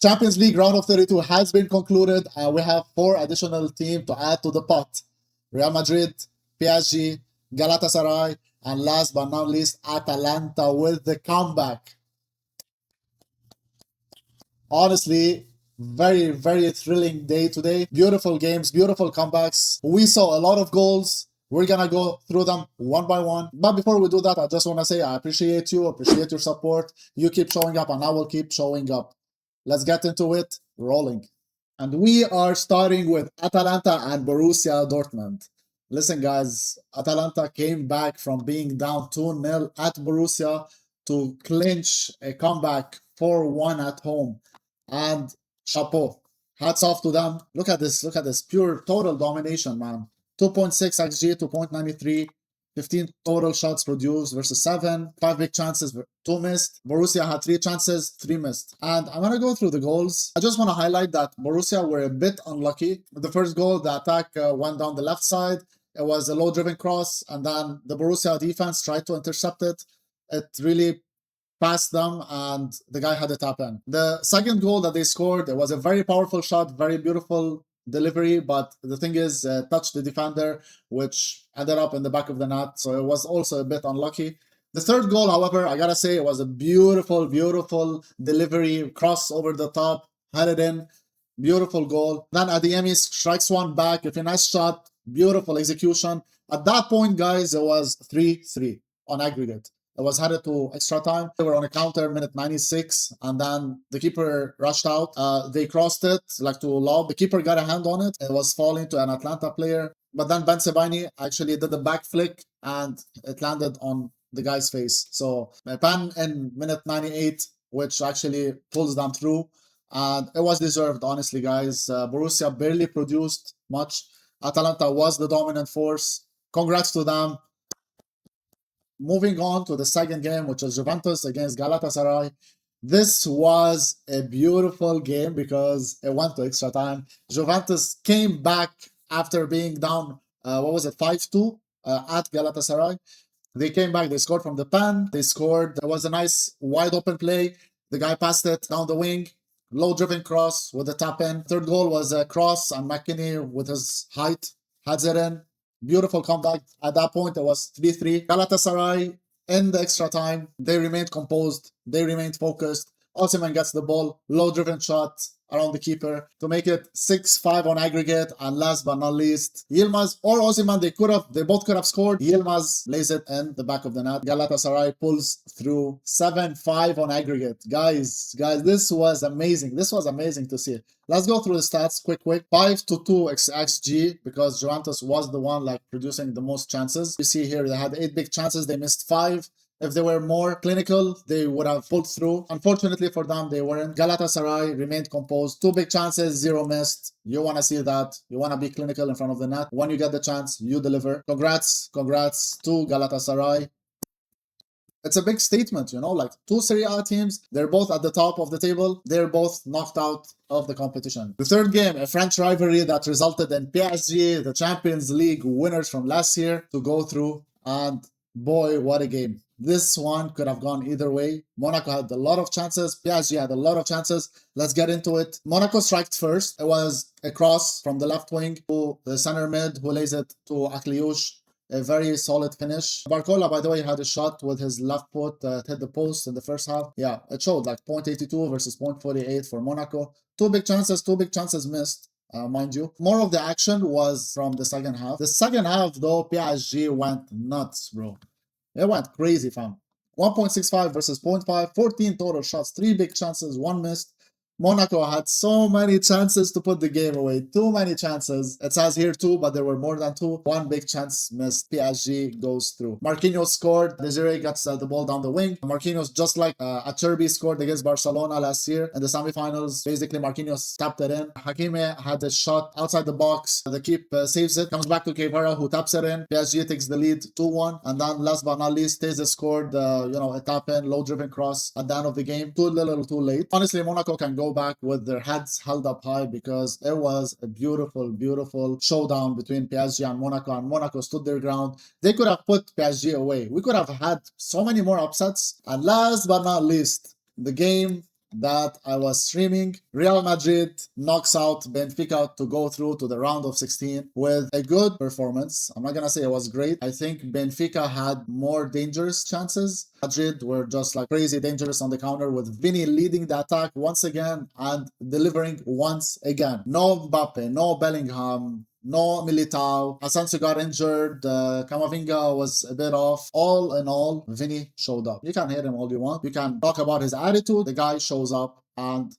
Champions League round of 32 has been concluded, and we have four additional teams to add to the pot. Real Madrid, PSG, Galatasaray, and last but not least, Atalanta with the comeback. Honestly, very thrilling day today. Beautiful games, beautiful comebacks. We saw a lot of goals. We're gonna go through them one by one. But before we do that, I just want to say I appreciate you, appreciate your support. You keep showing up, and I will keep showing up. Let's get into it. Rolling. And we are starting with Atalanta and Borussia Dortmund. Listen, guys, Atalanta came back from being down 2-0 at Borussia to clinch a comeback 4-1 at home. And chapeau. Hats off to them. Look at this. Look at this. Pure total domination, man. 2.6 XG, 2.93. 15 total shots produced versus 7. 5 big chances, 2 missed. Borussia had 3 chances, 3 missed. And I'm going to go through the goals. I just want to highlight that Borussia were a bit unlucky. The first goal, the attack went down the left side. It was a low-driven cross, and then the Borussia defense tried to intercept it. It really passed them, and the guy had a tap in. The second goal that they scored, it was a very powerful shot, very beautiful delivery, but the thing is, touched the defender, which ended up in the back of the net, so it was also a bit unlucky. The third goal, however, I gotta say, it was a beautiful delivery, cross over the top, had it in, beautiful goal. Then Adeyemi strikes one back, a nice shot, beautiful execution. At that point, guys, it was 3-3 on aggregate. It was headed to extra time. They were on a counter, minute 96, and then the keeper rushed out. They crossed it like to lob. The keeper got a hand on it. It was falling to an Atlanta player. But then Ben Sebaini actually did the back flick, and it landed on the guy's face. So a pen in minute 98, which actually pulls them through. And it was deserved, honestly, guys. Borussia barely produced much. Atalanta was the dominant force. Congrats to them. Moving on to the second game, which is Juventus against Galatasaray. This was a beautiful game because it went to extra time. Juventus came back after being down, 5-2 at Galatasaray. They came back, they scored from the pen, they scored. There was a nice wide open play. The guy passed it down the wing, low driven cross with a tap in. Third goal was a cross, and McKinney with his height heads it in. Beautiful comeback. At that point, it was 3-3. Galatasaray in the extra time, they remained composed. They remained focused. Osimhen gets the ball, low-driven shot around the keeper to make it 6-5 on aggregate. And last but not least, Yilmaz or Osimhen, they both could have scored. Yilmaz lays it in the back of the net. Galatasaray pulls through 7-5 on aggregate. Guys, this was amazing. This was amazing to see. Let's go through the stats quick. 5-2 XG because Juventus was the one like producing the most chances. You see here they had 8 big chances. They missed 5. If they were more clinical, they would have pulled through. Unfortunately for them, they weren't. Galatasaray remained composed. 2 big chances, 0 missed. You want to see that. You want to be clinical in front of the net. When you get the chance, you deliver. Congrats to Galatasaray. It's a big statement, like 2 Serie A teams, they're both at the top of the table. They're both knocked out of the competition. The third game, a French rivalry that resulted in PSG, the Champions League winners from last year, to go through. And boy, what a game. This one could have gone either way. Monaco had a lot of chances. PSG had a lot of chances. Let's get into it. Monaco striked first. It was a cross from the left wing to the center mid, who lays it to Akliouche. A very solid finish. Barcola, by the way, had a shot with his left foot that hit the post in the first half. Yeah, it showed like 0.82 versus 0.48 for Monaco. 2 big chances missed. Mind you. More of the action was from the second half. The second half, though, PSG went nuts, bro. It went crazy, fam. 1.65 versus 0.5, 14 total shots, 3 big chances, 1 missed. Monaco had so many chances to put the game away. Too many chances. It says here 2, but there were more than 2. 1 big chance missed. PSG goes through. Marquinhos scored. Desiree gets the ball down the wing. Marquinhos, just like Acerbi scored against Barcelona last year in the semifinals. Basically, Marquinhos tapped it in. Hakimi had a shot outside the box. The keeper saves it. Comes back to Guevara, who taps it in. PSG takes the lead 2-1. And then last but not least, Teze scored, a tap in, low-driven cross at the end of the game. Too little, too late. Honestly, Monaco can go back with their heads held up high because it was a beautiful showdown between PSG and Monaco stood their ground. They could have put PSG away. We could have had so many more upsets. And last but not least, the game that I was streaming. Real Madrid knocks out Benfica to go through to the round of 16 with a good performance. I'm not gonna say it was great. I think Benfica had more dangerous chances. Madrid were just like crazy dangerous on the counter with Vini leading the attack once again and delivering once again. No Mbappe, no Bellingham, no Militao. Asensio got injured. Camavinga was a bit off. All in all, Vinny showed up. You can hate him all you want. You can talk about his attitude. The guy shows up and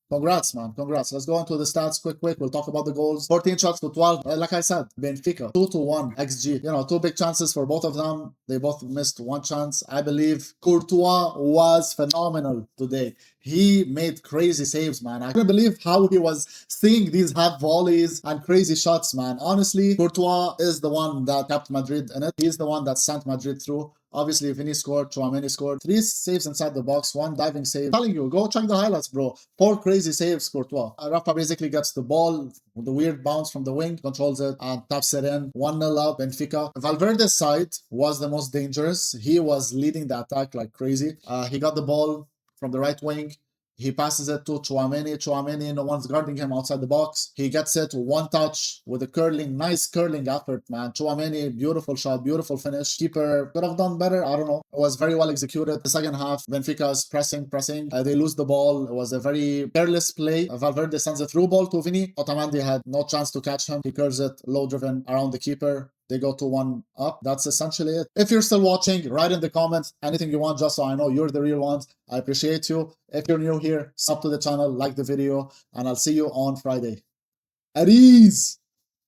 congrats, man. Congrats. Let's go into the stats quick. We'll talk about the goals. 14 shots to 12. Like I said, Benfica, 2-1 XG. You know, two big chances for both of them. They both missed one chance. I believe Courtois was phenomenal today. He made crazy saves, man. I couldn't believe how he was seeing these half volleys and crazy shots, man. Honestly, Courtois is the one that kept Madrid in it. He's the one that sent Madrid through. Obviously, Vinny scored, Tchouaméni scored. 3 saves inside the box, 1 diving save. I'm telling you, go check the highlights, bro. 4 crazy saves, Courtois. Rafa basically gets the ball with the weird bounce from the wing, controls it, and taps it in. 1-0 up, Benfica. Valverde's side was the most dangerous. He was leading the attack like crazy. He got the ball from the right wing. He passes it to Tchouaméni. Tchouaméni, no one's guarding him outside the box. He gets it one touch with a nice curling effort, man. Tchouaméni, beautiful shot, beautiful finish. Keeper could have done better. I don't know. It was very well executed. The second half, Benfica is pressing. They lose the ball. It was a very careless play. Valverde sends a through ball to Vini. Otamendi had no chance to catch him. He curves it low driven around the keeper. They go 2-1 up. That's essentially it. If you're still watching, write in the comments anything you want just so I know you're the real ones. I appreciate you. If you're new here, sub to the channel, like the video, and I'll see you on Friday. At ease!